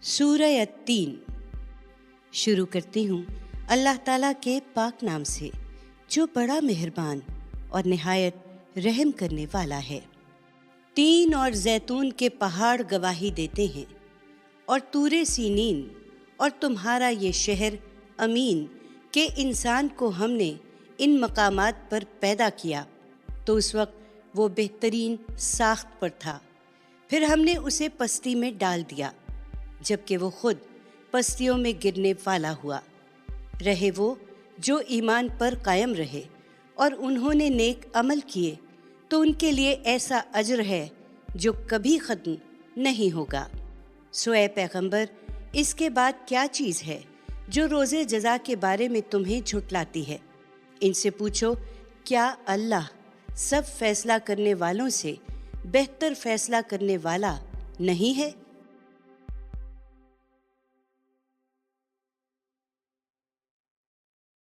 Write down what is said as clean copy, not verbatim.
سورہ التین شروع کرتی ہوں اللہ تعالیٰ کے پاک نام سے جو بڑا مہربان اور نہایت رحم کرنے والا ہے۔ تین اور زیتون کے پہاڑ گواہی دیتے ہیں، اور طور سینین اور تمہارا یہ شہر امین کہ انسان کو ہم نے ان مقامات پر پیدا کیا تو اس وقت وہ بہترین ساخت پر تھا، پھر ہم نے اسے پستی میں ڈال دیا جبکہ وہ خود پستیوں میں گرنے والا ہوا۔ رہے وہ جو ایمان پر قائم رہے اور انہوں نے نیک عمل کیے تو ان کے لیے ایسا اجر ہے جو کبھی ختم نہیں ہوگا۔ سو اے پیغمبر، اس کے بعد کیا چیز ہے جو روز جزا کے بارے میں تمہیں جھٹلاتی ہے؟ ان سے پوچھو، کیا اللہ سب فیصلہ کرنے والوں سے بہتر فیصلہ کرنے والا نہیں ہے؟